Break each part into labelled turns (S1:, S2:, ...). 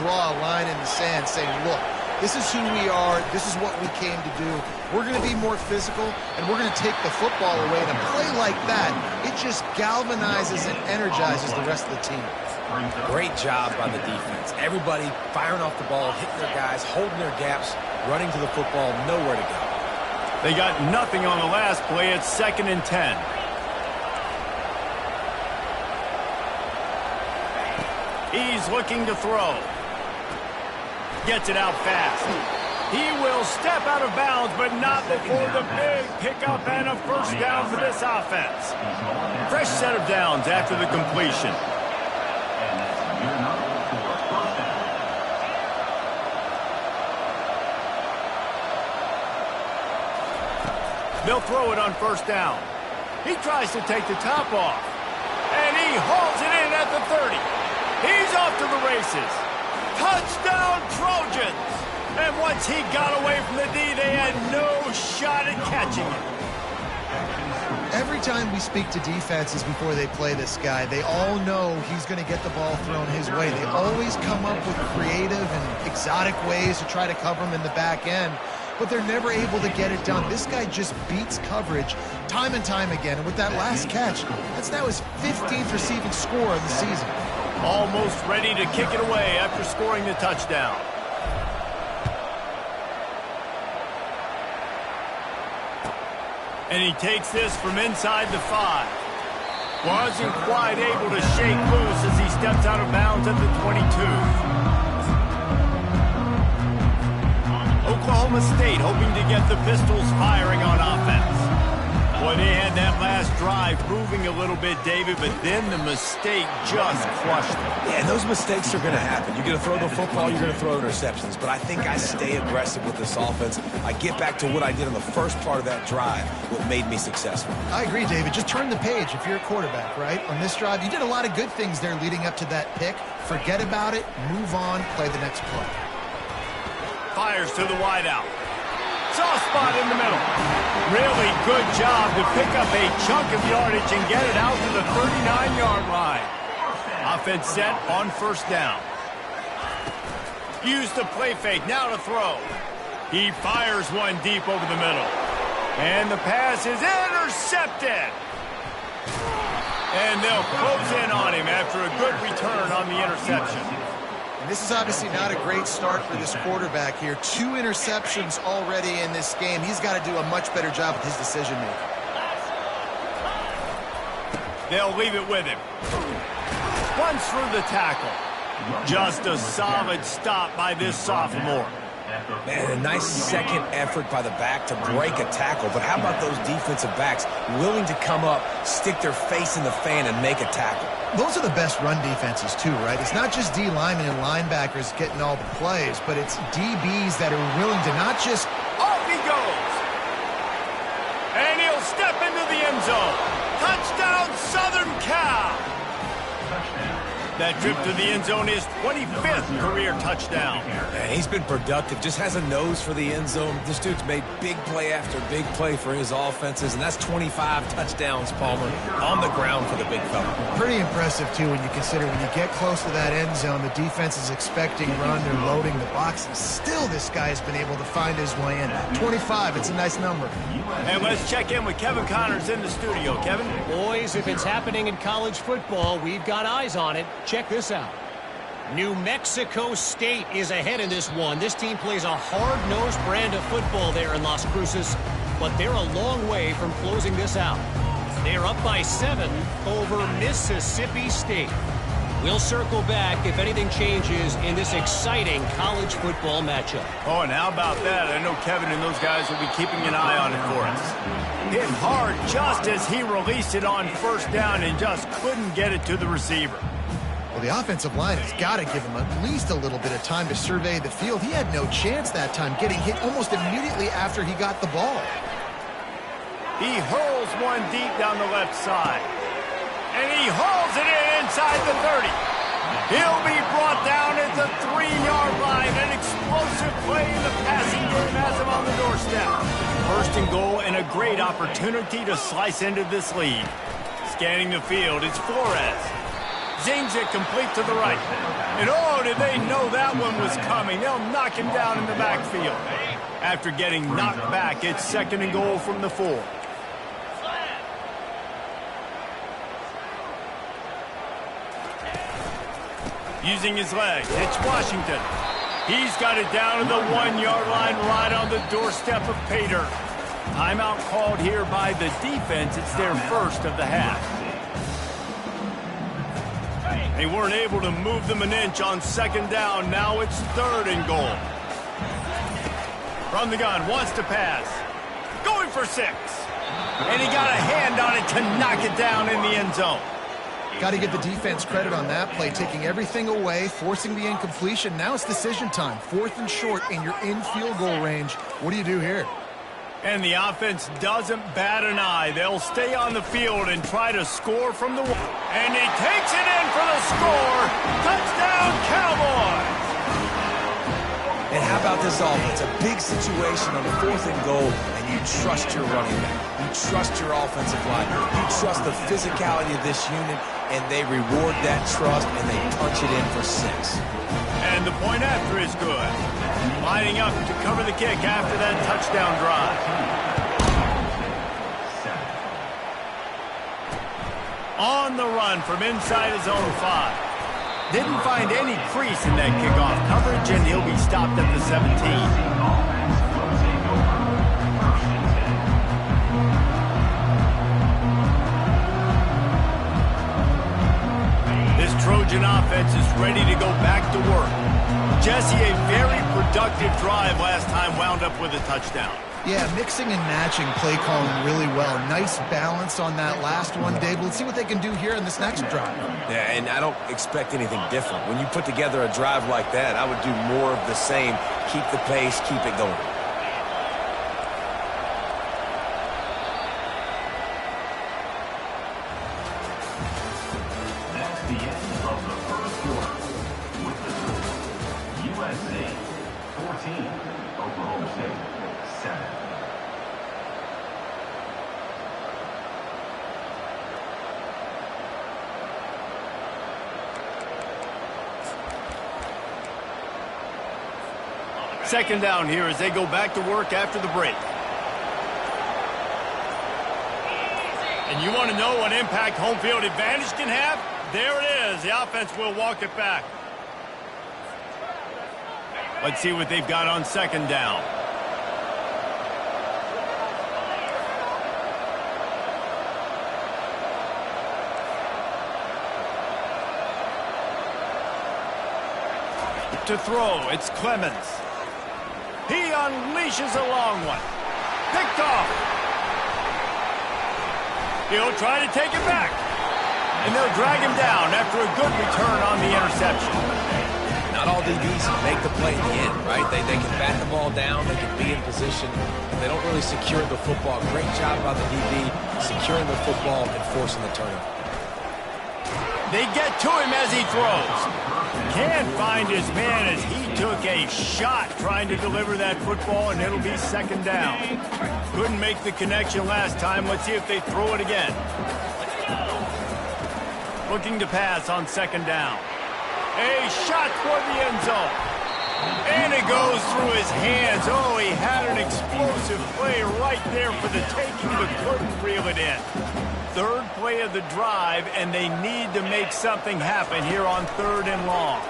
S1: draw a line in the sand saying, look, this is who we are. This is what we came to do. We're going to be more physical, and we're going to take the football away. And a play like that, it just galvanizes and energizes the rest of the team.
S2: Great job by the defense. Everybody firing off the ball, hitting their guys, holding their gaps, running to the football, nowhere to go.
S3: They got nothing on the last play. It's 2nd and 10. He's looking to throw. Gets it out fast. He will step out of bounds, but not before the big pickup and a first down for this offense. Fresh set of downs after the completion. They'll throw it on first down. He tries to take the top off. And he hauls it in at the 30. He's off to the races. Touchdown, Trojans! And once he got away from the D, they had no shot at catching him.
S1: Every time we speak to defenses before they play this guy, they all know he's going to get the ball thrown his way. They always come up with creative and exotic ways to try to cover him in the back end, but they're never able to get it done. This guy just beats coverage time and time again, and with that last catch, that's now his 15th receiving score of the season.
S3: Almost ready to kick it away after scoring the touchdown. And he takes this from inside the 5. Wasn't quite able to shake loose as he steps out of bounds at the 22. Oklahoma State hoping to get the Pistols firing on offense. Boy, they had that last drive moving a little bit, David, but then the mistake just crushed them.
S2: Yeah, and those mistakes are going to happen. You're going to throw the football, you're going to throw interceptions. But I think I stay aggressive with this offense. I get back to what I did in the first part of that drive, what made me successful.
S1: I agree, David. Just turn the page if you're a quarterback, right? On this drive, you did a lot of good things there leading up to that pick. Forget about it, move on, play the next play.
S3: Fires to the wideout. Soft spot in the middle. Really good job to pick up a chunk of yardage and get it out to the 39-yard line. Offense set on first down. Use the play fake, now to throw. He fires one deep over the middle. And the pass is intercepted. And they'll close in on him after a good return on the interception.
S1: And this is obviously not a great start for this quarterback here. 2 interceptions already in this game. He's got to do a much better job with his decision-making.
S3: They'll leave it with him. Runs through the tackle. Just a solid stop by this sophomore.
S2: Man, a nice second effort by the back to break a tackle. But how about those defensive backs willing to come up, stick their face in the fan, and make a tackle?
S1: Those are the best run defenses, too, right? It's not just D linemen and linebackers getting all the plays, but it's DBs that are willing to not just...
S3: Off he goes! And he'll step into the end zone. Touchdown, Southern Cal! That trip to the end zone is 25th career touchdown.
S2: Man, he's been productive, just has a nose for the end zone. This dude's made big play after big play for his offenses, and that's 25 touchdowns, Palmer, on the ground for the big fella.
S1: Pretty impressive, too, when you consider when you get close to that end zone, the defense is expecting run, they're loading the box, and still this guy has been able to find his way in. 25, it's a nice number.
S3: And let's check in with Kevin Connors in the studio. Kevin?
S4: Boys, if it's happening in college football, we've got eyes on it. Check this out. New Mexico State is ahead in this one. This team plays a hard-nosed brand of football there in Las Cruces, but they're a long way from closing this out. They're up by 7 over Mississippi State. We'll circle back if anything changes in this exciting college football matchup.
S3: Oh, and how about that? I know Kevin and those guys will be keeping an eye on it for us. Hit hard just as he released it on first down and just couldn't get it to the receiver.
S1: Well, the offensive line has got to give him at least a little bit of time to survey the field. He had no chance that time, getting hit almost immediately after he got the ball.
S3: He hurls one deep down the left side. And he hauls it in inside the 30. He'll be brought down at the 3-yard line. An explosive play in the passing game has him on the doorstep. First and goal and a great opportunity to slice into this lead. Scanning the field, it's Flores. Zings it complete to the right. And oh, did they know that one was coming. They'll knock him down in the backfield. After getting knocked back, it's 2nd and goal from the 4. Using his legs, it's Washington. He's got it down to the 1-yard line right on the doorstep of Pater. Timeout called here by the defense. It's their first of the half. They weren't able to move them an inch on 2nd down. Now it's 3rd and goal. From the gun, wants to pass. Going for 6. And he got a hand on it to knock it down in the end zone.
S1: Got to give the defense credit on that play, taking everything away, forcing the incompletion. Now it's decision time. 4th and short, and you're in field goal range. What do you do here?
S3: And the offense doesn't bat an eye. They'll stay on the field and try to score from the wall. And he takes it in for the score. Touchdown, Cowboys!
S2: And how about this offense? A big situation on the 4th and goal, and you trust your running back. You trust your offensive line. You trust the physicality of this unit, and they reward that trust, and they punch it in for 6.
S3: And the point after is good. Lining up to cover the kick after that touchdown drive. On the run from inside his own 5. Didn't find any crease in that kickoff coverage, and he'll be stopped at the 17. Trojan offense is ready to go back to work. Jesse, a very productive drive last time wound up with a touchdown.
S1: Yeah, mixing and matching play calling really well. Nice balance on that last one, Dave. Let's see what they can do here in this next drive.
S2: Yeah, and I don't expect anything different. When you put together a drive like that, I would do more of the same. Keep the pace, keep it going.
S3: Second down here as they go back to work after the break. And you want to know what impact home field advantage can have? There it is. The offense will walk it back. Let's see what they've got on 2nd down. To throw, it's Clemens. He unleashes a long one. Picked off. He'll try to take it back. And they'll drag him down after a good return on the interception.
S2: Not all DBs make the play in the end, right? They can bat the ball down, they can be in position. They don't really secure the football. Great job by the DB securing the football and forcing the turnover.
S3: They get to him as he throws. Can't find his man as he took a shot trying to deliver that football, and it'll be 2nd down. Couldn't make the connection last time. Let's see if they throw it again. Looking to pass on 2nd down. A shot toward the end zone. And it goes through his hands. Oh, he had an explosive play right there for the taking, but couldn't reel it in. 3rd play of the drive, and they need to make something happen here on 3rd and long.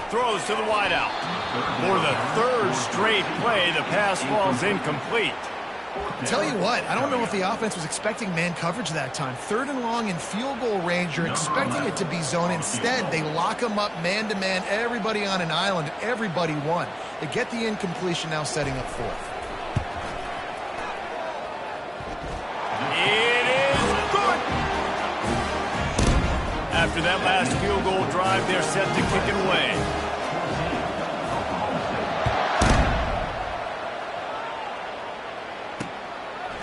S3: Throws to the wideout. For the 3rd straight play, the pass falls incomplete.
S1: Tell you what, I don't know if the offense was expecting man coverage that time. 3rd and long in field goal range, you're expecting it to be zone. Instead, they lock them up man-to-man, everybody on an island, everybody won. They get the incompletion, now setting up 4th.
S3: It is good! After that last field goal drive, they're set to kick it away.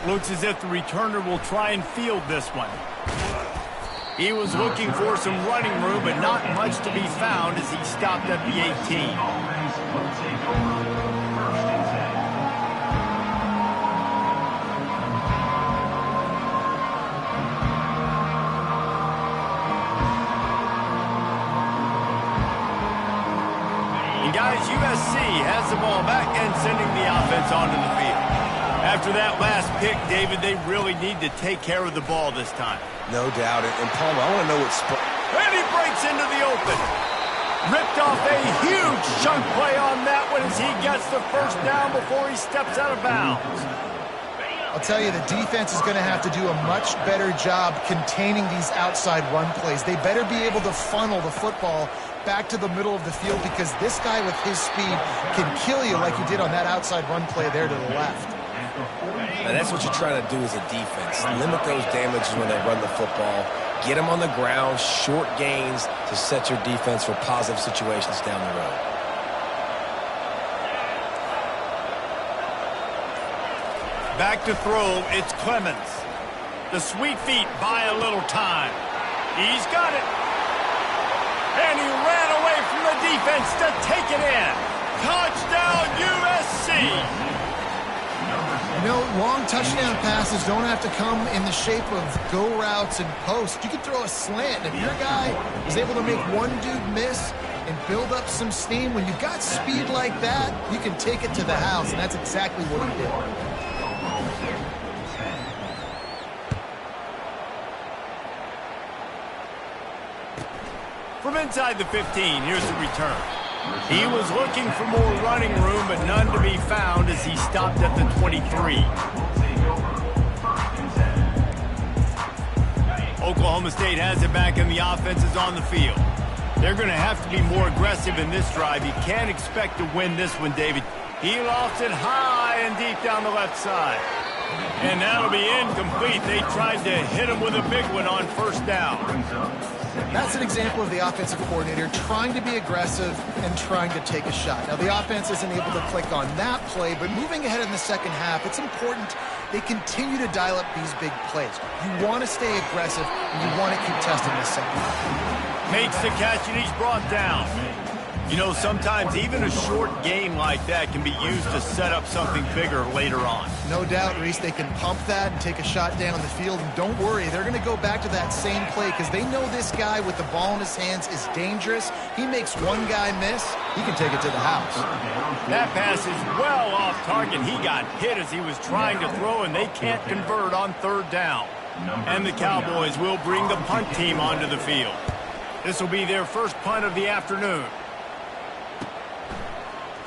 S3: Looks as if the returner will try and field this one. He was looking for some running room, but not much to be found as he stopped at the 18. guys, USC has the ball back and sending the offense onto the field. After that last pick, David, they really need to take care of the ball this time.
S2: No doubt. And Palmer, I want to know what...
S3: And he breaks into the open. Ripped off a huge chunk play on that one as he gets the first down before he steps out of bounds.
S1: I'll tell you, the defense is going to have to do a much better job containing these outside run plays. They better be able to funnel the football back to the middle of the field because this guy with his speed can kill you like he did on that outside run play there to the left.
S2: Now that's what you're trying to do as a defense. Limit those damages when they run the football. Get them on the ground, short gains to set your defense for positive situations down the road.
S3: Back to throw, it's Clemens. The sweet feet buy a little time. He's got it. And he ran away from the defense to take it in. Touchdown, USC!
S1: You know, long touchdown passes don't have to come in the shape of go routes and posts. You can throw a slant. If your guy is able to make one dude miss and build up some steam, when you've got speed like that, you can take it to the house, and that's exactly what he did.
S3: From inside the 15, here's the return. He was looking for more running room, but none to be found as he stopped at the 23. Oklahoma State has it back, and the offense is on the field. They're going to have to be more aggressive in this drive. You can't expect to win this one, David. He lofts it high and deep down the left side. And that'll be incomplete. They tried to hit him with a big one on first down.
S1: That's an example of the offensive coordinator trying to be aggressive and trying to take a shot. Now, the offense isn't able to click on that play, but moving ahead in the second half, it's important they continue to dial up these big plays. You want to stay aggressive, and you want to keep testing this second half.
S3: Makes the catch, and he's brought down. You know, sometimes even a short game like that can be used to set up something bigger later on.
S1: No doubt, Reese, they can pump that and take a shot down the field. And don't worry, they're going to go back to that same play because they know this guy with the ball in his hands is dangerous. He makes one guy miss, he can take it to the house.
S3: That pass is well off target. He got hit as he was trying to throw, and they can't convert on third down. And the Cowboys will bring the punt team onto the field. This will be their first punt of the afternoon.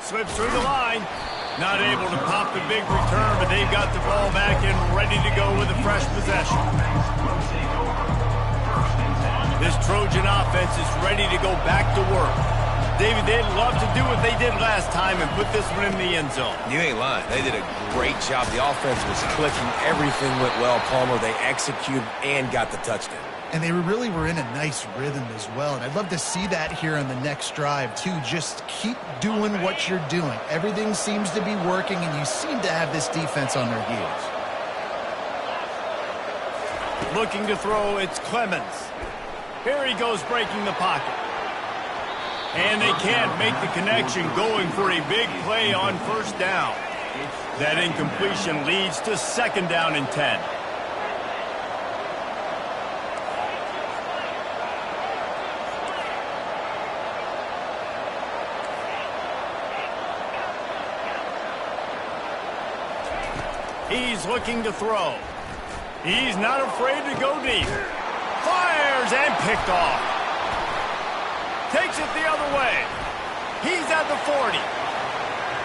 S3: Slips through the line. Not able to pop the big return, but they've got the ball back and ready to go with a fresh possession. This Trojan offense is ready to go back to work. David, they'd love to do what they did last time and put this one in the end zone.
S2: You ain't lying. They did a great job. The offense was clicking. Everything went well, Palmer. They executed and got the touchdown.
S1: And they really were in a nice rhythm as well. And I'd love to see that here on the next drive, too. Just keep doing what you're doing. Everything seems to be working, and you seem to have this defense on their heels.
S3: Looking to throw, it's Clemens. Here he goes breaking the pocket. And they can't make the connection, going for a big play on first down. That incompletion leads to second down and 10. He's looking to throw. He's not afraid to go deep. Fires and picked off. Takes it the other way. He's at the 40.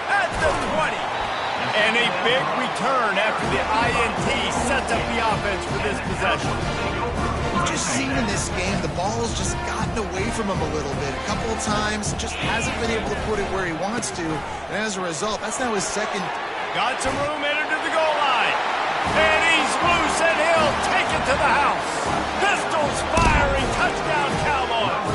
S3: At the 20. And a big return after the INT sets up the offense for this possession.
S1: We've just seen in this game, the ball's just gotten away from him a little bit. A couple of times, just hasn't been able to put it where he wants to. And as a result, that's now his second.
S3: Got some room headed to the goal line. And he's loose, and he'll take it to the house. Pistols firing, touchdown Cowboys.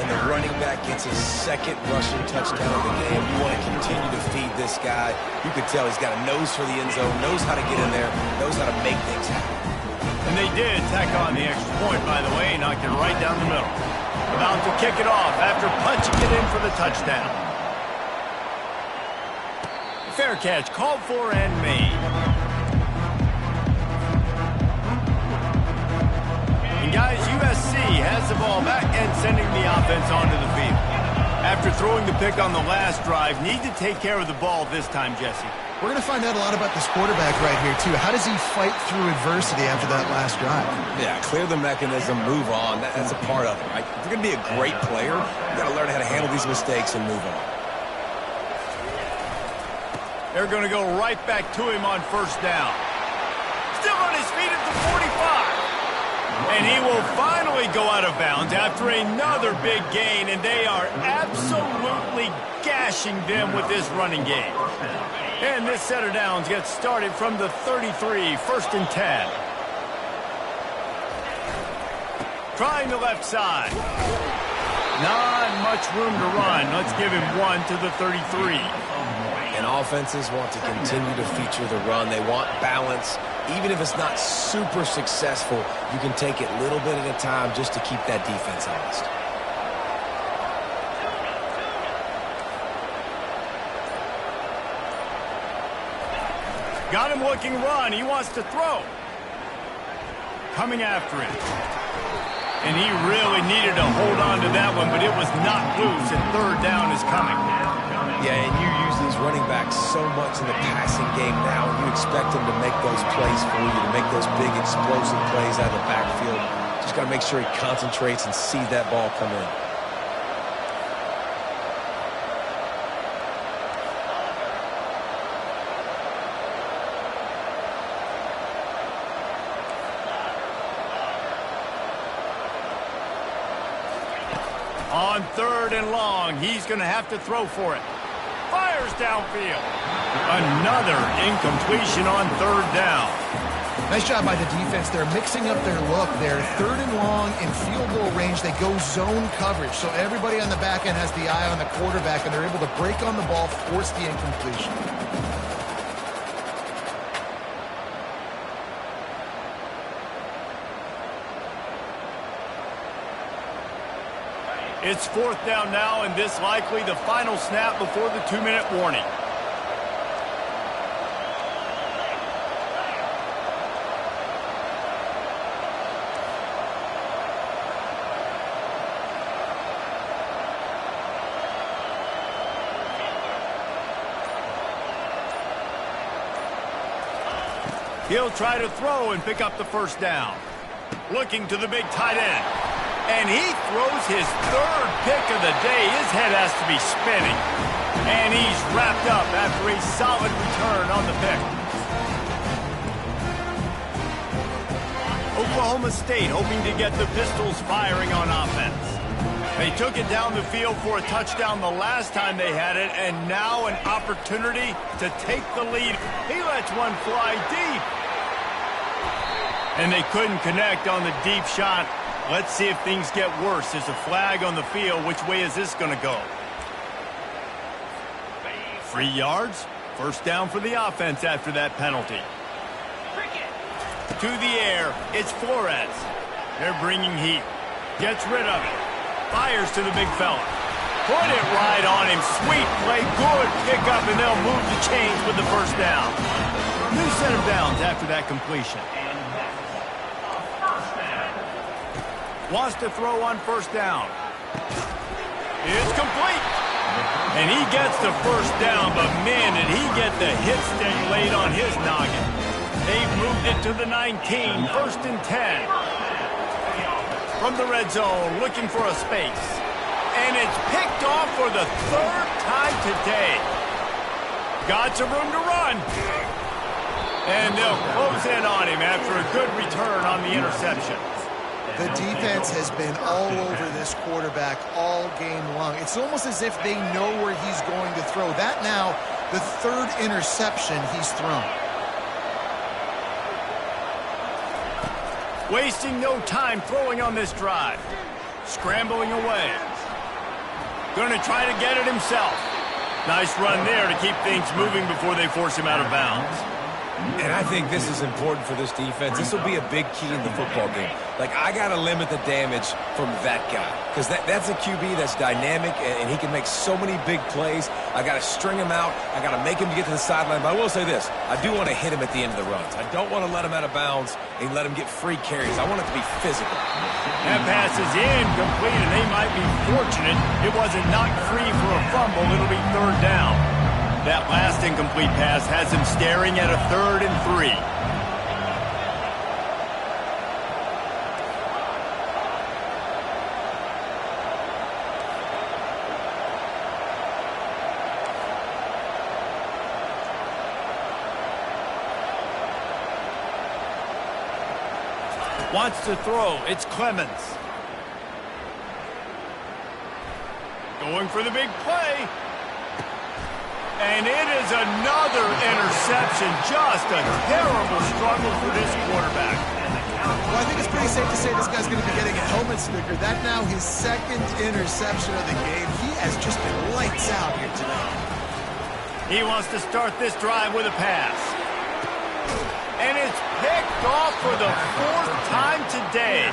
S2: And the running back gets his second rushing touchdown of the game. You want to continue to feed this guy. You can tell he's got a nose for the end zone, knows how to get in there, knows how to make things happen.
S3: And they did tack on the extra point, by the way, knocked it right down the middle. About to kick it off after punching it in for the touchdown. Fair catch, called for and made. And guys, USC has the ball back and sending the offense onto the field. After throwing the pick on the last drive, need to take care of the ball this time, Jesse.
S1: We're going to find out a lot about this quarterback right here, too. How does he fight through adversity after that last drive?
S2: Yeah, clear the mechanism, move on. That's a part of it, right? If you're going to be a great player, you got to learn how to handle these mistakes and move on.
S3: They're going to go right back to him on first down. Still on his feet at the 45. And he will finally go out of bounds after another big gain, and they are absolutely gashing them with this running game. And this set of downs gets started from the 33, 1st and 10. Trying the left side. Not much room to run. Let's give him one to the 33.
S2: And offenses want to continue to feature the run. They want balance. Even if it's not super successful, you can take it little bit at a time just to keep that defense honest.
S3: Got him looking run. He wants to throw. Coming after him. And he really needed to hold on to that one, but it was not loose, and third down is coming.
S2: Yeah, and you use these running backs so much in the passing game now, and you expect them to make those plays for you, to make those big explosive plays out of the backfield. Just got to make sure he concentrates and sees that ball come in.
S3: On third and long, he's going to have to throw for it. Fires downfield. Another incompletion on third down.
S1: Nice job by the defense. They're mixing up their look there. Third and long in field goal range. They go zone coverage. So everybody on the back end has the eye on the quarterback, and they're able to break on the ball, force the incompletion.
S3: It's fourth down now, and this likely the final snap before the 2-minute warning. He'll try to throw and pick up the first down. Looking to the big tight end. And he throws his third pick of the day. His head has to be spinning. And he's wrapped up after a solid return on the pick. Oklahoma State hoping to get the Pistols firing on offense. They took it down the field for a touchdown the last time they had it, and now an opportunity to take the lead. He lets one fly deep. And they couldn't connect on the deep shot. Let's see if things get worse. There's a flag on the field. Which way is this going to go? 3 yards. First down for the offense after that penalty. To the air. It's Flores. They're bringing heat. Gets rid of it. Fires to the big fella. Put it right on him. Sweet play. Good pickup, and they'll move the chains with the first down. New set of downs after that completion. Wants to throw on first down. It's complete. And he gets the first down, but man, did he get the hit stick laid on his noggin. They've moved it to the 19, 1st and 10. From the red zone, looking for a space. And it's picked off for the third time today. Got some room to run. And they'll close in on him after a good return on the interception.
S1: The defense has been all over this quarterback all game long. It's almost as if they know where he's going to throw. That now, the third interception he's thrown.
S3: Wasting no time throwing on this drive. Scrambling away. Going to try to get it himself. Nice run there to keep things moving before they force him out of bounds.
S2: And I think this is important for this defense. This will be a big key in the football game. Like, I got to limit the damage from that guy because that's a QB that's dynamic, and he can make so many big plays. I got to string him out. I got to make him get to the sideline. But I will say this. I do want to hit him at the end of the runs. I don't want to let him out of bounds and let him get free carries. I want it to be physical.
S3: That pass is incomplete, and they might be fortunate it wasn't knocked free for a fumble. It'll be third down. That last incomplete pass has him staring at a 3rd and 3. Wants to throw. It's Clemens. Going for the big play. And it is another interception. Just a terrible struggle for this quarterback.
S1: Well, I think it's pretty safe to say this guy's going to be getting a helmet sticker. That now his 2nd interception of the game. He has just been lights out here tonight.
S3: He wants to start this drive with a pass. And it's picked off for the 4th time today.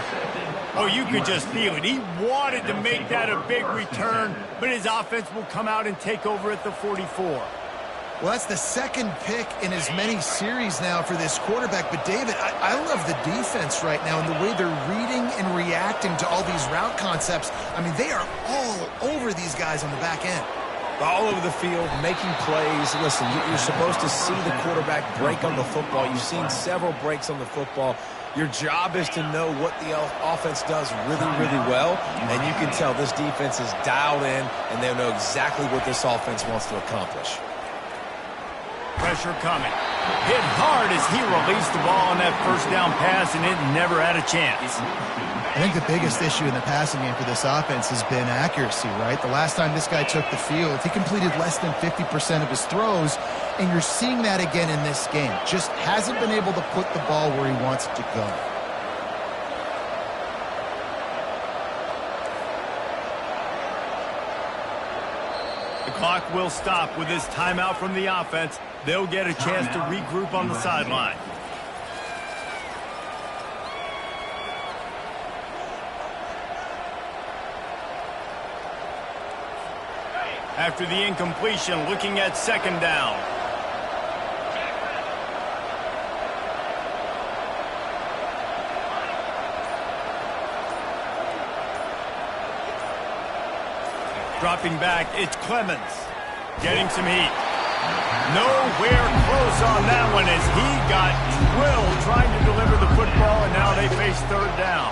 S3: Oh, you could just feel it. He wanted to make that a big return, but his offense will come out and take over at the 44.
S1: Well, that's the 2nd pick in as many series now for this quarterback. But, David, I love the defense right now and the way they're reading and reacting to all these route concepts. I mean, they are all over these guys on the back end.
S2: All over the field, making plays. Listen, you're supposed to see the quarterback break on the football. You've seen several breaks on the football. Your job is to know what the offense does really, really well, and you can tell this defense is dialed in, and they know exactly what this offense wants to accomplish.
S3: Pressure coming. Hit hard as he released the ball on that 1st down pass, and it never had a chance.
S1: I think the biggest issue in the passing game for this offense has been accuracy, right? The last time this guy took the field, he completed less than 50% of his throws, and you're seeing that again in this game. Just hasn't been able to put the ball where he wants it to go.
S3: The clock will stop with this timeout from the offense. They'll get a chance to regroup on the sideline. After the incompletion, looking at 2nd down. Dropping back, it's Clemens. Getting some heat. Nowhere close on that one as he got drilled trying to deliver the football, and now they face 3rd down.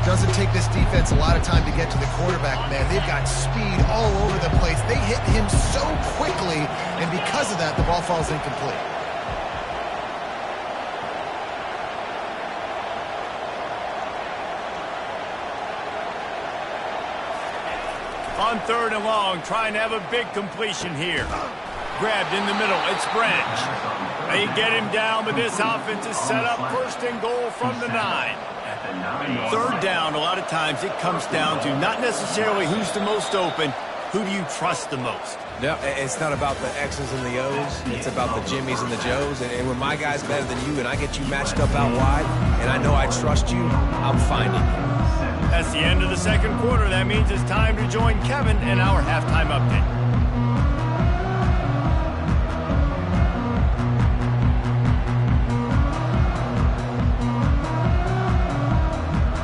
S1: Doesn't take this defense a lot of time to get to the quarterback, man. They've got speed all over the place. They hit him so quickly, and because of that, the ball falls incomplete.
S3: On 3rd and long, trying to have a big completion here. Grabbed in the middle, it's Branch. They get him down, but this offense is set up 1st and goal from the 9. 3rd down, a lot of times it comes down to not necessarily who's the most open, who do you trust the most?
S2: No, it's not about the X's and the O's. It's about the Jimmies and the Joes. And when my guy's better than you and I get you matched up out wide and I know I trust you, I'm finding you.
S3: That's the end of the 2nd quarter. That means it's time to join Kevin in our halftime update.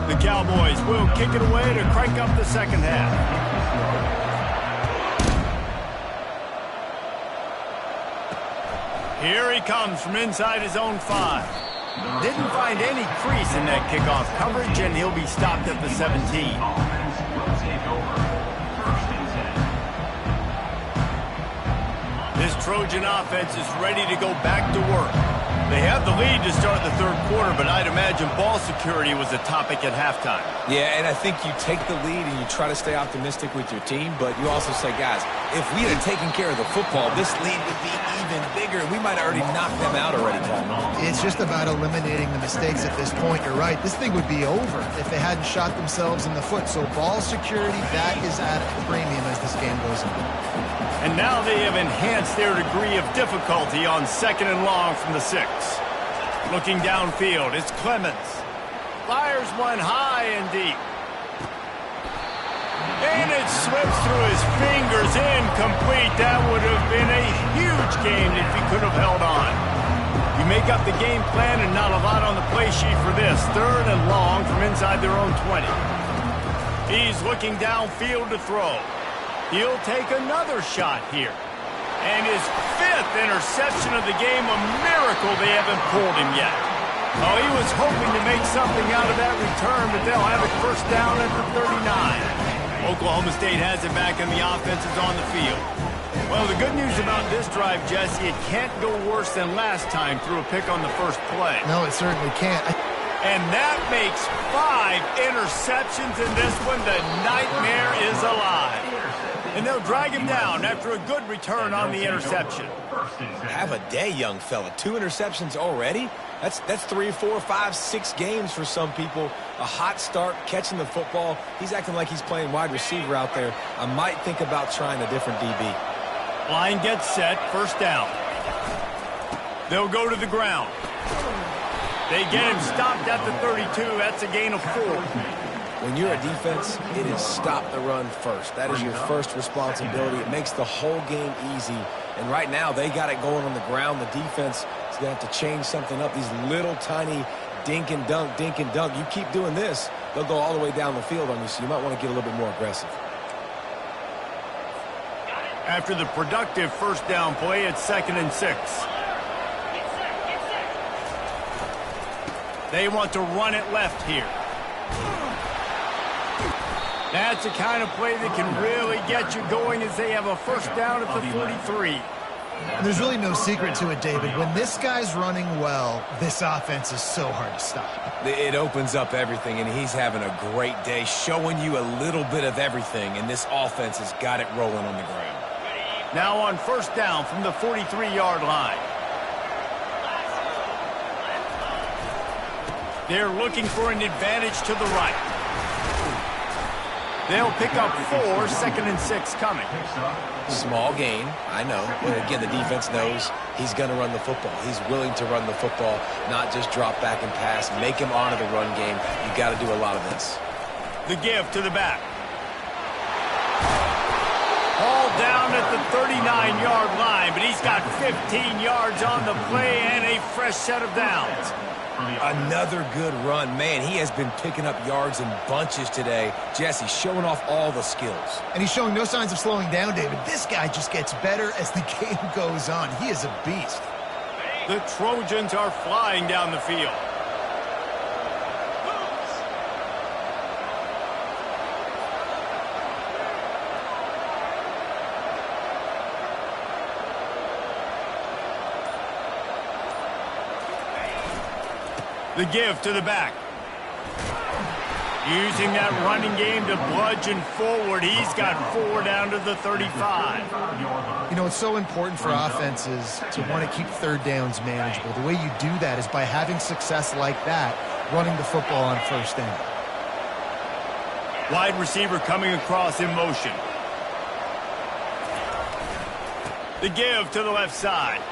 S3: The Cowboys will kick it away to crank up the 2nd half. Here he comes from inside his own 5. Didn't find any crease in that kickoff coverage, and he'll be stopped at the 17. This Trojan offense is ready to go back to work. They have the lead to start the 3rd quarter, but I'd imagine ball security was a topic at halftime.
S2: Yeah, and I think you take the lead and you try to stay optimistic with your team, but you also say, guys, if we had taken care of the football, this lead would be even bigger, and we might have already knocked them out already, Coleman.
S1: It's just about eliminating the mistakes at this point. You're right. This thing would be over if they hadn't shot themselves in the foot. So ball security, that is at a premium as this game goes on.
S3: And now they have enhanced their degree of difficulty on 2nd and long from the 6. Looking downfield, it's Clemens. Fires one high and deep. And it slips through his fingers, incomplete. That would have been a huge game if he could have held on. You make up the game plan and not a lot on the play sheet for this. 3rd and long from inside their own 20. He's looking downfield to throw. He'll take another shot here. And his 5th interception of the game, a miracle they haven't pulled him yet. Oh, he was hoping to make something out of that return, but they'll have it first down at the 39. Oklahoma State has it back, and the offense is on the field. Well, the good news about this drive, Jesse, it can't go worse than last time through a pick on the first play.
S1: No, it certainly can't.
S3: And that makes 5 interceptions in this one. The nightmare is alive. And they'll drag him down after a good return on the interception.
S2: Have a day, young fella. 2 interceptions already? That's 3, 4, 5, 6 games for some people. A hot start, catching the football. He's acting like he's playing wide receiver out there. I might think about trying a different DB.
S3: Line gets set, first down. They'll go to the ground. They get him stopped at the 32. That's a gain of 4.
S2: When you're a defense, it is stop the run first. That is your first responsibility. It makes the whole game easy. And right now, they got it going on the ground. The defense is going to have to change something up. These little tiny dink and dunk, dink and dunk. You keep doing this, they'll go all the way down the field on you, so you might want to get a little bit more aggressive.
S3: After the productive first down play, it's 2nd and 6. They want to run it left here. That's the kind of play that can really get you going as they have a first down at the 43.
S1: And there's really no secret to it, David. When this guy's running well, this offense is so hard to stop.
S2: It opens up everything, and he's having a great day, showing you a little bit of everything, and this offense has got it rolling on the ground.
S3: Now on first down from the 43-yard line. They're looking for an advantage to the right. They'll pick up 4, 2nd and 6 coming.
S2: Small gain, I know. But again, the defense knows he's going to run the football. He's willing to run the football, not just drop back and pass. Make him honor the run game. You got to do a lot of this.
S3: The give to the back. All down at the 39-yard line, but he's got 15 yards on the play and a fresh set of downs.
S2: Another good run. Man, he has been picking up yards in bunches today. Jesse showing off all the skills.
S1: And he's showing no signs of slowing down, David. This guy just gets better as the game goes on. He is a beast.
S3: The Trojans are flying down the field. The give to the back. Using that running game to bludgeon forward. He's got 4 down to the 35.
S1: You know, it's so important for offenses to want to keep third downs manageable. The way you do that is by having success like that, running the football on first down.
S3: Wide receiver coming across in motion. The give to the left side.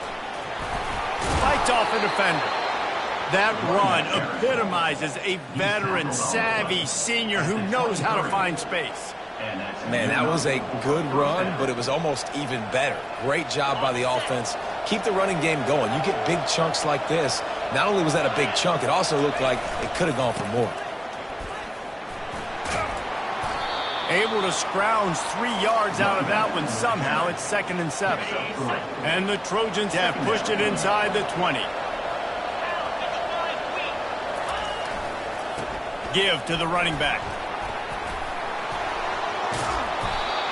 S3: Fights off a defender. That run epitomizes a veteran, savvy senior who knows how to find space.
S2: Man, that was a good run, but it was almost even better. Great job by the offense. Keep the running game going. You get big chunks like this. Not only was that a big chunk, it also looked like it could have gone for more.
S3: Able to scrounge 3 yards out of that one somehow. It's 2nd and 7. And the Trojans have pushed it inside the 20. Give to the running back.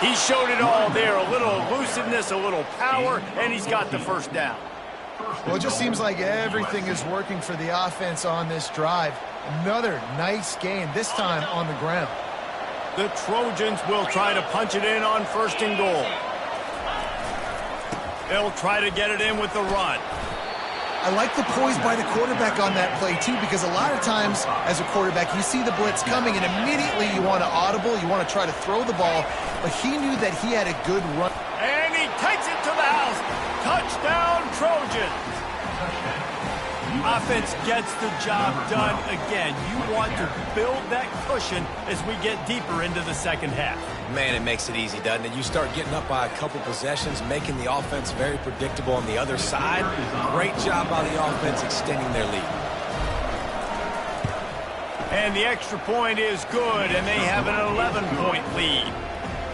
S3: He showed it all there. A little elusiveness, a little power, and he's got the first down.
S1: Well, it just seems like everything is working for the offense on this drive. Another nice gain, this time on the ground.
S3: The Trojans will try to punch it in on 1st and goal. They'll try to get it in with the run.
S1: I like the poise by the quarterback on that play, too, because a lot of times as a quarterback, you see the blitz coming, and immediately you want to audible, you want to try to throw the ball, but he knew that he had a good run.
S3: And he takes it to the house. Touchdown, Trojans. Offense gets the job done again. You want to build that cushion as we get deeper into the second half.
S2: Man, it makes it easy, doesn't it? You start getting up by a couple possessions, making the offense very predictable on the other side. Great job by the offense extending their lead.
S3: And the extra point is good, and they have an 11-point lead.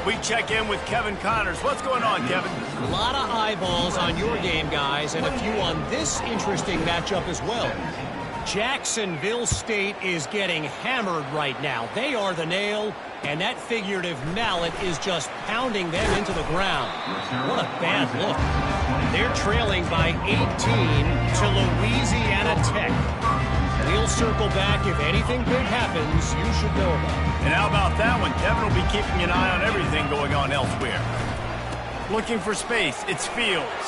S3: We check in with Kevin Connors. What's going on, Kevin?
S4: A lot of eyeballs on your game, guys, and a few on this interesting matchup as well. Jacksonville State is getting hammered right now. They are the nail, and that figurative mallet is just pounding them into the ground. What a bad look. They're trailing by 18 to Louisiana Tech. We'll circle back. If anything big happens, you should know about it.
S3: And how about that one? Kevin will be keeping an eye on everything going on elsewhere. Looking for space. It's Fields.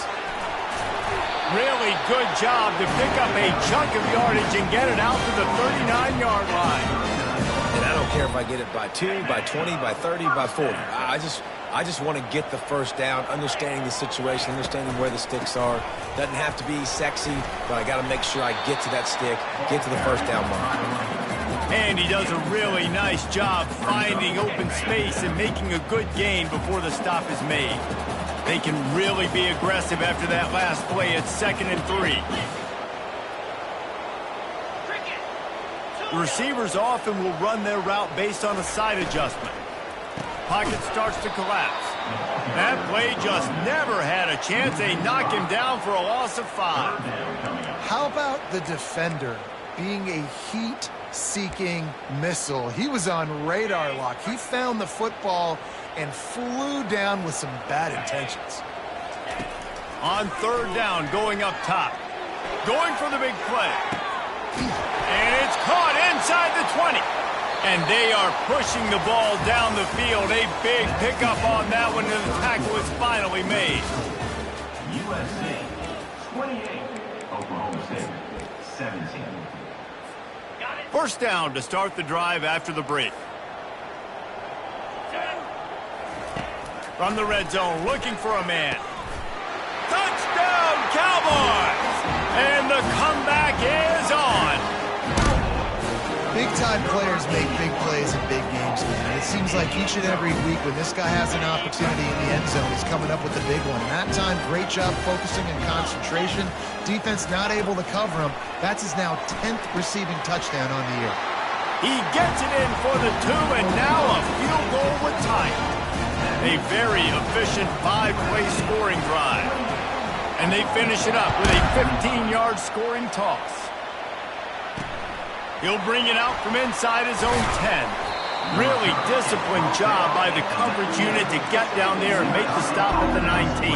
S3: Really good job to pick up a chunk of yardage and get it out to the 39-yard line.
S2: And I don't care if I get it by 2, by 20, by 30, by 40. I just want to get the first down, understanding the situation, understanding where the sticks are. Doesn't have to be sexy, but I got to make sure I get to that stick, get to the first down mark.
S3: And he does a really nice job finding open space and making a good gain before the stop is made. They can really be aggressive after that last play at 2nd and 3. The receivers often will run their route based on a side adjustment. Pocket starts to collapse. That play just never had a chance. They knock him down for a loss of 5.
S1: How about the defender being a heat-seeking missile? He was on radar lock. He found the football and flew down with some bad intentions.
S3: On 3rd down, going up top. Going for the big play. And it's caught inside the 20. And they are pushing the ball down the field. A big pickup on that one, and the tackle is finally made.
S5: USC 28, Oklahoma State 17.
S3: First down to start the drive after the break. From the red zone, looking for a man. Touchdown, Cowboys! And the comeback is on.
S1: Big-time players make big plays in big games, man. And it seems like each and every week when this guy has an opportunity in the end zone, he's coming up with a big one. And that time, great job focusing and concentration. Defense not able to cover him. That's his now 10th receiving touchdown on the year.
S3: He gets it in for the 2, and now a field goal with time. A very efficient 5-play scoring drive. And they finish it up with a 15-yard scoring toss. He'll bring it out from inside his own 10. Really disciplined job by the coverage unit to get down there and make the stop at the 19.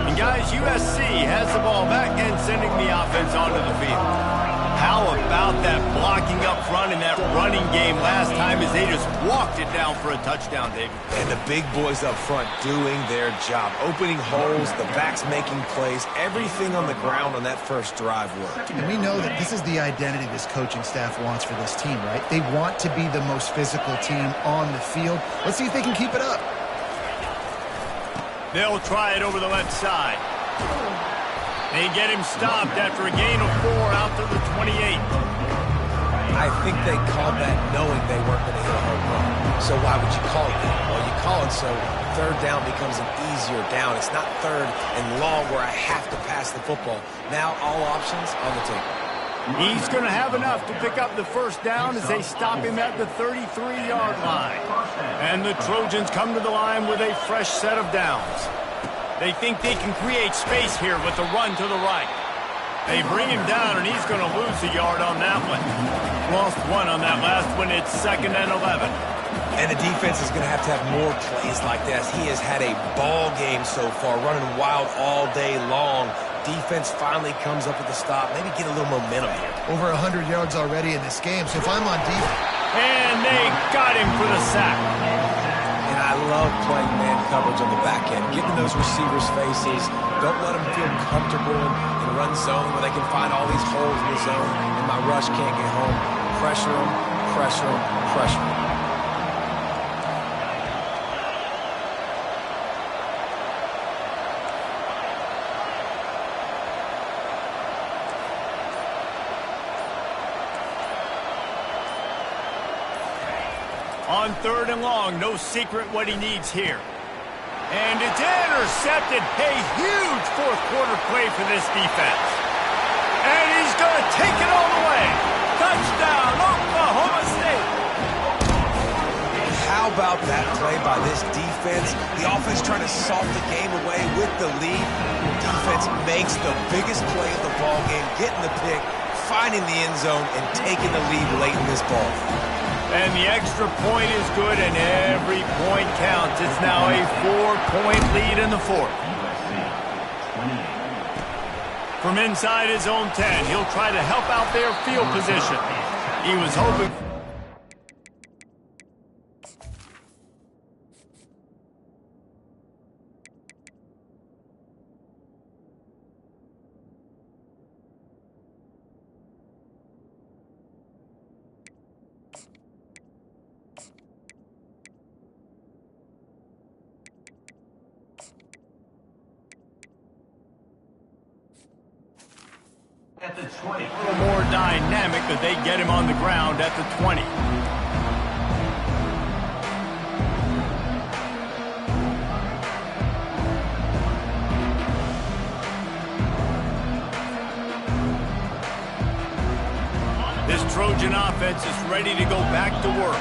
S3: And guys, USC has the ball back and sending the offense onto the field. How about that blocking up front in that running game last time as they just walked it down for a touchdown, David?
S2: And the big boys up front doing their job. Opening holes, the backs making plays. Everything on the ground on that first drive worked.
S1: And we know that this is the identity this coaching staff wants for this team, right? They want to be the most physical team on the field. Let's see if they can keep it up.
S3: They'll try it over the left side. They get him stopped after a gain of 4 out to the 28.
S2: I think they called that knowing they weren't going to hit a home run. So why would you call it that? Well, you call it so 3rd down becomes an easier down. It's not 3rd and long where I have to pass the football. Now all options on the table.
S3: He's going to have enough to pick up the first down as they stop him at the 33-yard line. And the Trojans come to the line with a fresh set of downs. They think they can create space here with the run to the right. They bring him down, and he's going to lose a yard on that one. Lost 1 on that last one. It's 2nd and 11.
S2: And the defense is going to have more plays like this. He has had a ball game so far, running wild all day long. Defense finally comes up with a stop. Maybe get a little momentum here.
S1: Over 100 yards already in this game, so if I'm on defense.
S3: And they got him for the sack.
S2: And I love playing man coverage on the back end, getting those receivers' faces. Don't let them feel comfortable in run zone where they can find all these holes in the zone and my rush can't get home. Pressure them, pressure them, pressure them.
S3: On 3rd and long, no secret what he needs here. And it's intercepted. A huge fourth-quarter play for this defense. And he's going to take it all the way. Touchdown, Oklahoma State.
S2: How about that play by this defense? The offense trying to salt the game away with the lead. Defense makes the biggest play of the ball game, getting the pick, finding the end zone, and taking the lead late in this ball.
S3: And the extra point is good, and every point counts. It's now a 4-point lead in the fourth. From inside his own 10, he'll try to help out their field position. He was hoping...
S5: At the 20.
S3: A little more dynamic, but they get him on the ground at the 20. This Trojan offense is ready to go back to work.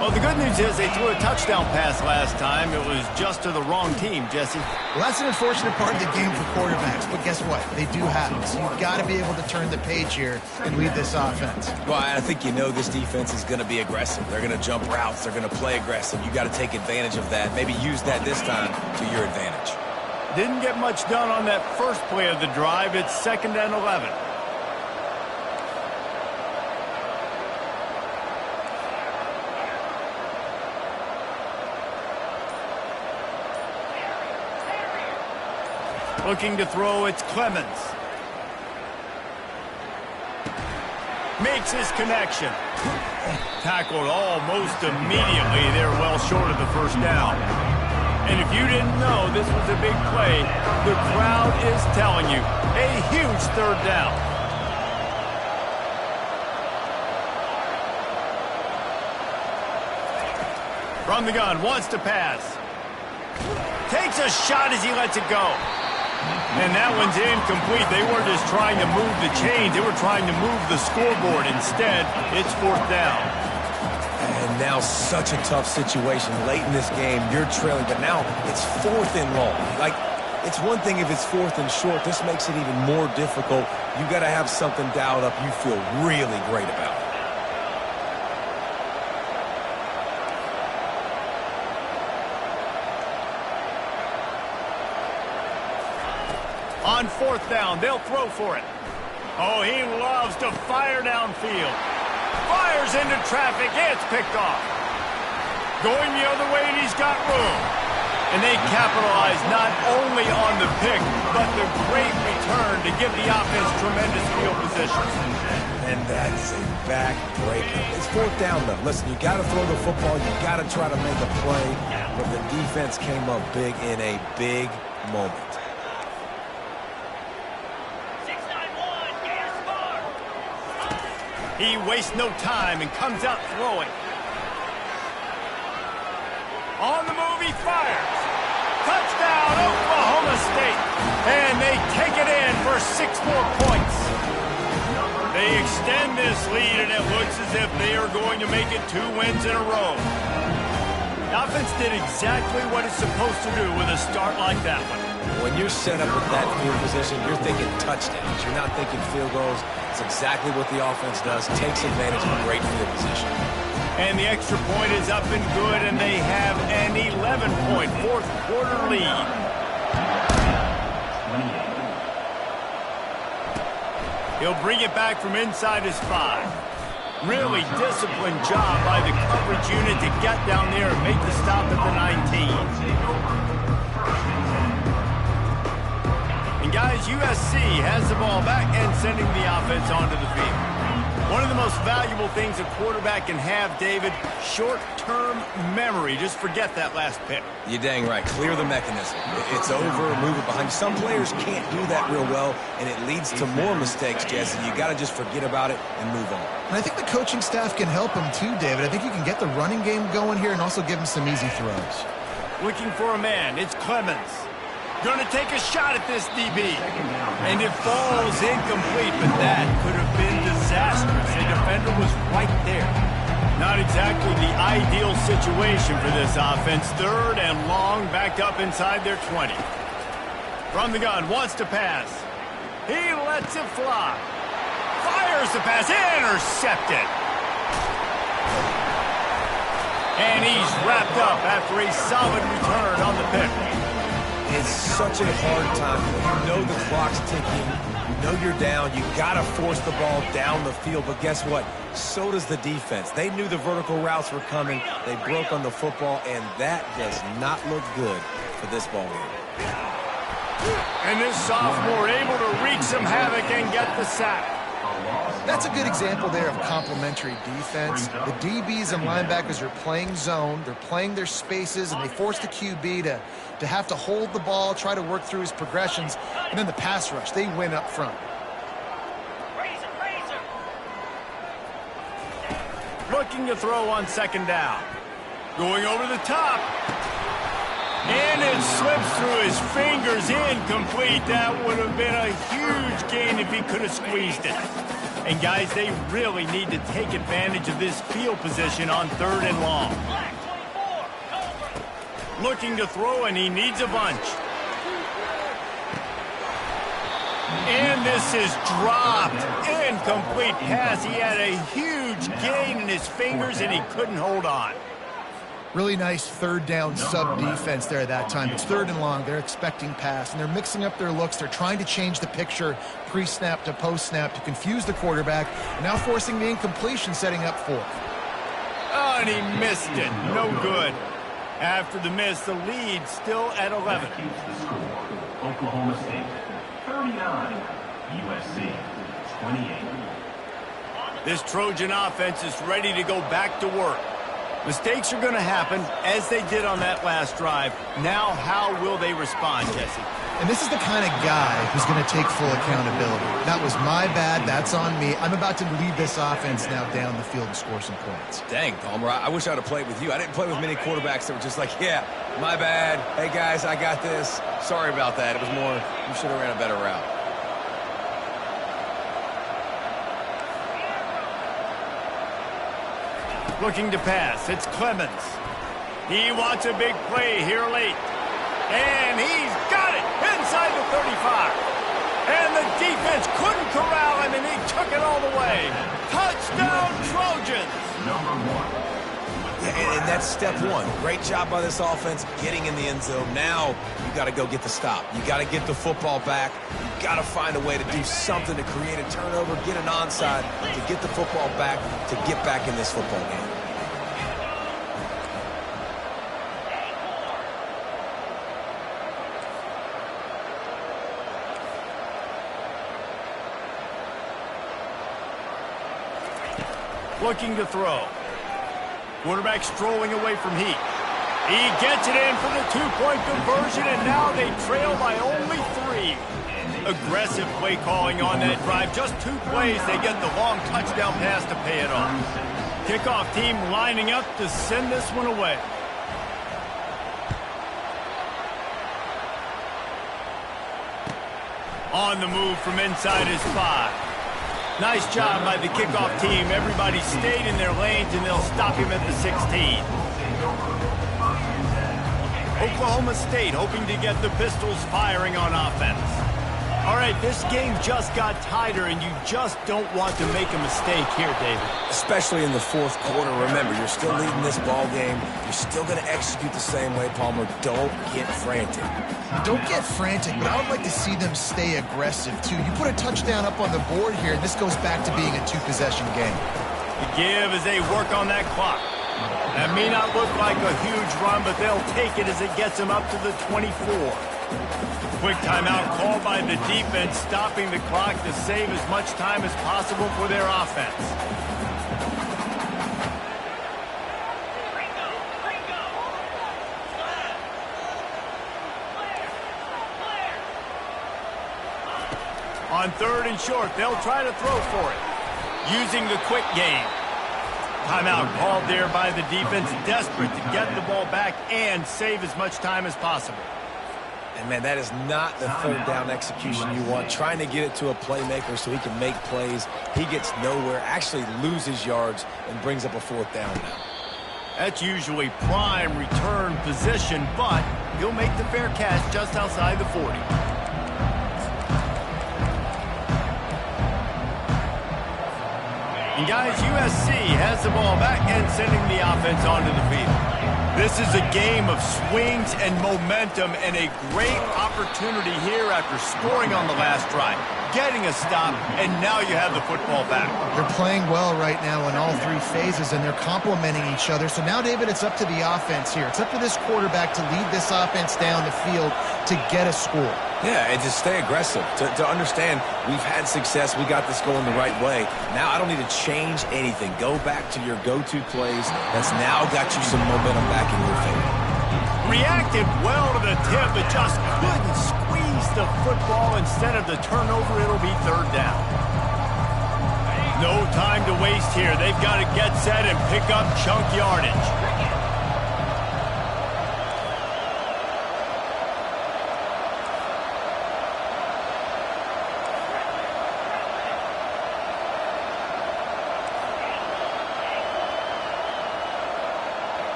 S3: Well, the good news is they threw a touchdown pass last time. It was just to the wrong team, Jesse.
S1: Well, that's an unfortunate part of the game for quarterbacks, but guess what? They do have it, so you've got to be able to turn the page here and lead this offense.
S2: Well, I think you know this defense is going to be aggressive. They're going to jump routes. They're going to play aggressive. You got to take advantage of that. Maybe use that this time to your advantage.
S3: Didn't get much done on that first play of the drive. It's 2nd and 11. Looking to throw, it's Clemens. Makes his connection. Tackled almost immediately. They're well short of the first down. And if you didn't know this was a big play, the crowd is telling you. A huge 3rd down. From the gun, wants to pass. Takes a shot as he lets it go. And that one's incomplete. They weren't just trying to move the chains. They were trying to move the scoreboard. Instead, it's 4th down.
S2: And now such a tough situation. Late in this game, you're trailing, but now it's 4th and long. Like, it's one thing if it's 4th and short. This makes it even more difficult. You got to have something dialed up you feel really great about.
S3: On 4th down, they'll throw for it. Oh, he loves to fire downfield. Fires into traffic. It's picked off. Going the other way, and he's got room. And they capitalize not only on the pick, but the great return to give the offense tremendous field position.
S2: And that's a backbreaker. It's 4th down, though. Listen, you got to throw the football. You got to try to make a play. But the defense came up big in a big moment.
S3: He wastes no time and comes out throwing. On the move, he fires. Touchdown, Oklahoma State. And they take it in for 6 more points. They extend this lead, and it looks as if they are going to make it 2 wins in a row. The offense did exactly what it's supposed to do with a start like that one.
S2: When you're set up with that field position, you're thinking touchdowns. You're not thinking field goals. It's exactly what the offense does. Takes advantage of a great field position.
S3: And the extra point is up and good, and they have an 11-point fourth-quarter lead.
S5: 28.
S3: He'll bring it back from inside his 5. Really disciplined job by the coverage unit to get down there and make the stop at the 19. And guys, USC has the ball back and sending the offense onto the field. One of the most valuable things a quarterback can have, David, short-term memory. Just forget that last pick.
S2: You're dang right. Clear the mechanism. It's over, move it behind you. Some players can't do that real well, and it leads to more mistakes, Jesse. You got to just forget about it and move on.
S1: And I think the coaching staff can help him too, David. I think you can get the running game going here and also give him some easy throws.
S3: Looking for a man. It's Clemens. Going to take a shot at this DB. And it falls incomplete, but that could have been disastrous. The defender was right there. Not exactly the ideal situation for this offense. 3rd and long, backed up inside their 20. From the gun, wants to pass. He lets it fly. Fires the pass, intercepted. And he's wrapped up after a solid return on the pick.
S2: It's such a hard time. You know the clock's ticking. You know you're down. You got to force the ball down the field. But guess what? So does the defense. They knew the vertical routes were coming. They broke on the football, and that does not look good for this ball game.
S3: And this sophomore able to wreak some havoc and get the sack.
S1: That's a good example there of complementary defense. The DBs and linebackers are playing zone. They're playing their spaces, and they force the QB to have to hold the ball, try to work through his progressions, and then the pass rush. They win up front.
S3: Looking to throw on 2nd down. Going over the top. And it slips through his fingers, incomplete. That would have been a huge gain if he could have squeezed it. And guys, they really need to take advantage of this field position on 3rd and long. Looking to throw, and he needs a bunch. And this is dropped. Incomplete pass. He had a huge gain in his fingers, and he couldn't hold on.
S1: Really nice 3rd down sub defense there at that time. It's 3rd and long. They're expecting pass, and they're mixing up their looks. They're trying to change the picture pre-snap to post-snap to confuse the quarterback, and now forcing the incompletion, setting up 4th.
S3: Oh, and he missed it. No good. After the miss, the lead still at 11.
S5: Keeps the score. Oklahoma State 39, USC 28.
S3: This Trojan offense is ready to go back to work. Mistakes are going to happen, as they did on that last drive. Now, how will they respond, Jesse?
S1: And this is the kind of guy who's going to take full accountability. That was my bad. That's on me. I'm about to lead this offense now down the field and score some points.
S2: Dang, Palmer, I wish I would have played with you. I didn't play with many quarterbacks that were just like, yeah, my bad. Hey, guys, I got this. Sorry about that. It was more, you should have ran a better route.
S3: Looking to pass. It's Clemens. He wants a big play here late. And he's got it inside the 35. And the defense couldn't corral him, and he took it all the way. Touchdown, Trojans!
S2: And that's step 1. Great job by this offense getting in the end zone. Now you got to go get the stop. You got to get the football back. You got to find a way to do something to create a turnover, get an onside, to get the football back, to get back in this football game.
S3: Looking to throw. Quarterback strolling away from heat. He gets it in for the 2-point conversion, and now they trail by only 3. Aggressive play calling on that drive. Just 2 plays, they get the long touchdown pass to pay it off. Kickoff team lining up to send this one away. On the move from inside his 5. Nice job by the kickoff team. Everybody stayed in their lanes, and they'll stop him at the 16. Oklahoma State hoping to get the Pistols firing on offense. All right, this game just got tighter, and you just don't want to make a mistake here, David.
S2: Especially in the 4th quarter. Remember, you're still leading this ball game. You're still going to execute the same way, Palmer. Don't get frantic.
S1: Don't get frantic, but I would like to see them stay aggressive, too. You put a touchdown up on the board here, and this goes back to being a 2-possession game.
S3: The give as they work on that clock. That may not look like a huge run, but they'll take it as it gets them up to the 24. Quick timeout called by the defense, stopping the clock to save as much time as possible for their offense. On 3rd and short, they'll try to throw for it, using the quick game. Timeout called there by the defense, desperate to get the ball back and save as much time as possible.
S2: And, man, that is not the 3rd down execution you want. Trying to get it to a playmaker so he can make plays. He gets nowhere, actually loses yards, and brings up a 4th down now.
S3: That's usually prime return position, but he'll make the fair catch just outside the 40. And guys, USC has the ball back and sending the offense onto the field. This is a game of swings and momentum and a great opportunity here after scoring on the last drive, getting a stop, and now you have the football back.
S1: They're playing well right now in all 3 phases, and they're complementing each other. So now, David, it's up to the offense here. It's up to this quarterback to lead this offense down the field to get a score.
S2: Yeah, and to stay aggressive, to understand we've had success, we got this going the right way. Now I don't need to change anything. Go back to your go-to plays. That's now got you some momentum back in your favor.
S3: Reacted well to the tip, but just couldn't squeeze the football. Instead of the turnover, it'll be 3rd down. No time to waste here. They've got to get set and pick up chunk yardage.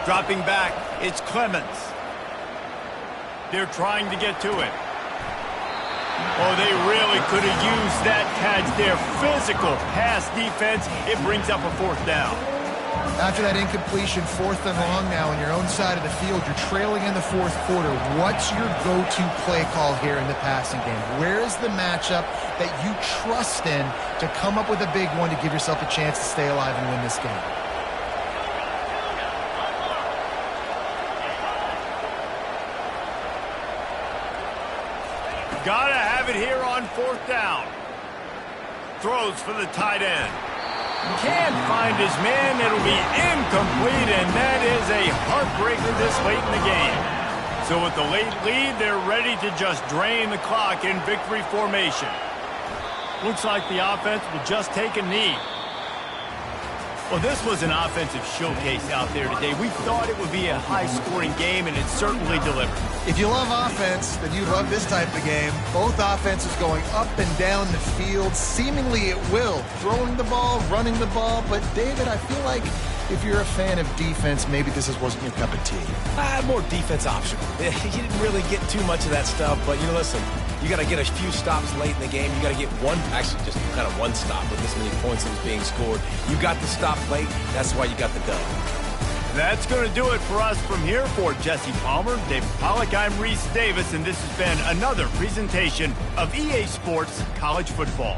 S3: Dropping back, it's Clemens. They're trying to get to it. Oh, they really could have used that catch there. Physical pass defense. It brings up a 4th down.
S1: After that incompletion, 4th and long now on your own side of the field, you're trailing in the 4th quarter. What's your go-to play call here in the passing game? Where is the matchup that you trust in to come up with a big one to give yourself a chance to stay alive and win this game?
S3: Gotta have it here on 4th down. Throws for the tight end. Can't find his man. It'll be incomplete, and that is a heartbreaker this late in the game. So with the late lead, they're ready to just drain the clock in victory formation. Looks like the offense will just take a knee. Well, this was an offensive showcase out there today. We thought it would be a high-scoring game, and it certainly delivered.
S1: If you love offense, then you love this type of game. Both offenses going up and down the field, seemingly at will. Throwing the ball, running the ball. But, David, I feel like if you're a fan of defense, maybe this wasn't your cup of tea.
S2: More defense optional. You didn't really get too much of that stuff, but, listen, you got to get a few stops late in the game. You got to get just kind of one stop with this many points that was being scored. You got the stop late. That's why you got the dub.
S3: That's going to do it for us from here. For Jesse Palmer, David Pollack, I'm Reese Davis, and this has been another presentation of EA Sports College Football.